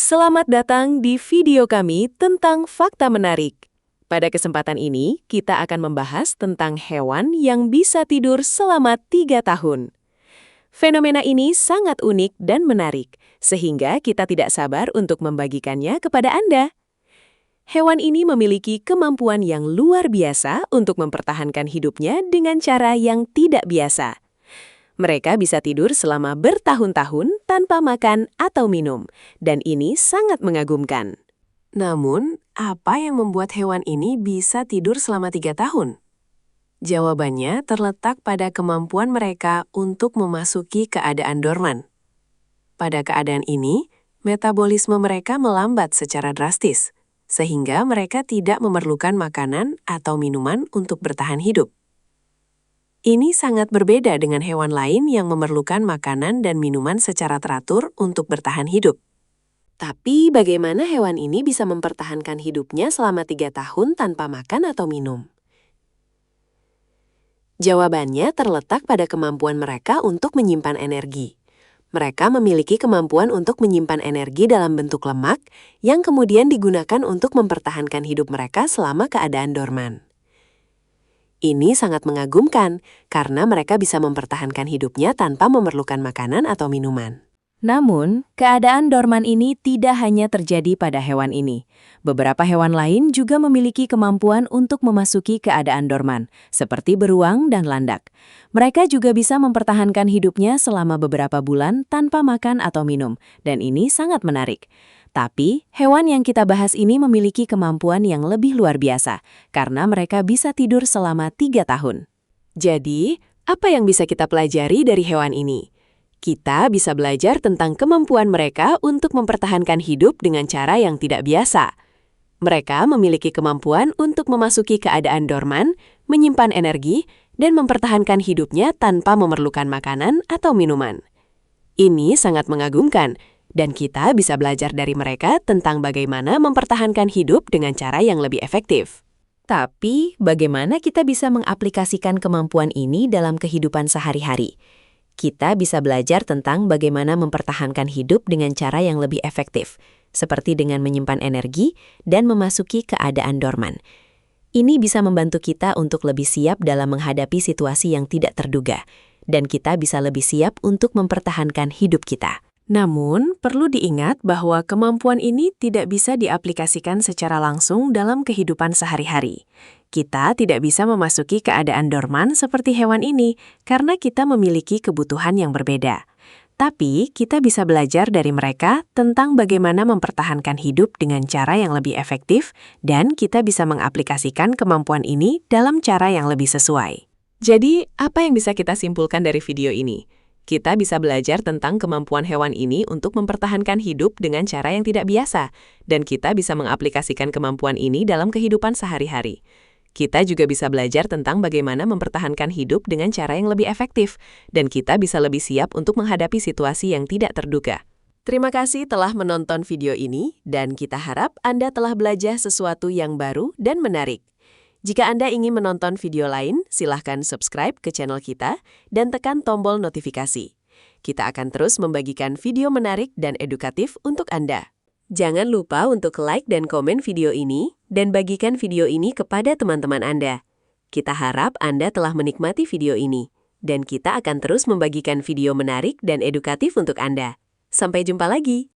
Selamat datang di video kami tentang fakta menarik. Pada kesempatan ini, kita akan membahas tentang hewan yang bisa tidur selama 3 tahun. Fenomena ini sangat unik dan menarik, sehingga kita tidak sabar untuk membagikannya kepada Anda. Hewan ini memiliki kemampuan yang luar biasa untuk mempertahankan hidupnya dengan cara yang tidak biasa. Mereka bisa tidur selama bertahun-tahun tanpa makan atau minum, dan ini sangat mengagumkan. Namun, apa yang membuat hewan ini bisa tidur selama 3 tahun? Jawabannya terletak pada kemampuan mereka untuk memasuki keadaan dorman. Pada keadaan ini, metabolisme mereka melambat secara drastis, sehingga mereka tidak memerlukan makanan atau minuman untuk bertahan hidup. Ini sangat berbeda dengan hewan lain yang memerlukan makanan dan minuman secara teratur untuk bertahan hidup. Tapi bagaimana hewan ini bisa mempertahankan hidupnya selama 3 tahun tanpa makan atau minum? Jawabannya terletak pada kemampuan mereka untuk menyimpan energi. Mereka memiliki kemampuan untuk menyimpan energi dalam bentuk lemak yang kemudian digunakan untuk mempertahankan hidup mereka selama keadaan dorman. Ini sangat mengagumkan karena mereka bisa mempertahankan hidupnya tanpa memerlukan makanan atau minuman. Namun, keadaan dorman ini tidak hanya terjadi pada hewan ini. Beberapa hewan lain juga memiliki kemampuan untuk memasuki keadaan dorman, seperti beruang dan landak. Mereka juga bisa mempertahankan hidupnya selama beberapa bulan tanpa makan atau minum, dan ini sangat menarik. Tapi, hewan yang kita bahas ini memiliki kemampuan yang lebih luar biasa, karena mereka bisa tidur selama 3 tahun. Jadi, apa yang bisa kita pelajari dari hewan ini? Kita bisa belajar tentang kemampuan mereka untuk mempertahankan hidup dengan cara yang tidak biasa. Mereka memiliki kemampuan untuk memasuki keadaan dorman, menyimpan energi, dan mempertahankan hidupnya tanpa memerlukan makanan atau minuman. Ini sangat mengagumkan, dan kita bisa belajar dari mereka tentang bagaimana mempertahankan hidup dengan cara yang lebih efektif. Tapi, bagaimana kita bisa mengaplikasikan kemampuan ini dalam kehidupan sehari-hari? Kita bisa belajar tentang bagaimana mempertahankan hidup dengan cara yang lebih efektif, seperti dengan menyimpan energi dan memasuki keadaan dorman. Ini bisa membantu kita untuk lebih siap dalam menghadapi situasi yang tidak terduga, dan kita bisa lebih siap untuk mempertahankan hidup kita. Namun, perlu diingat bahwa kemampuan ini tidak bisa diaplikasikan secara langsung dalam kehidupan sehari-hari. Kita tidak bisa memasuki keadaan dorman seperti hewan ini karena kita memiliki kebutuhan yang berbeda. Tapi, kita bisa belajar dari mereka tentang bagaimana mempertahankan hidup dengan cara yang lebih efektif dan kita bisa mengaplikasikan kemampuan ini dalam cara yang lebih sesuai. Jadi, apa yang bisa kita simpulkan dari video ini? Kita bisa belajar tentang kemampuan hewan ini untuk mempertahankan hidup dengan cara yang tidak biasa, dan kita bisa mengaplikasikan kemampuan ini dalam kehidupan sehari-hari. Kita juga bisa belajar tentang bagaimana mempertahankan hidup dengan cara yang lebih efektif, dan kita bisa lebih siap untuk menghadapi situasi yang tidak terduga. Terima kasih telah menonton video ini, dan kita harap Anda telah belajar sesuatu yang baru dan menarik. Jika Anda ingin menonton video lain, silahkan subscribe ke channel kita dan tekan tombol notifikasi. Kita akan terus membagikan video menarik dan edukatif untuk Anda. Jangan lupa untuk like dan komen video ini, dan bagikan video ini kepada teman-teman Anda. Kita harap Anda telah menikmati video ini, dan kita akan terus membagikan video menarik dan edukatif untuk Anda. Sampai jumpa lagi!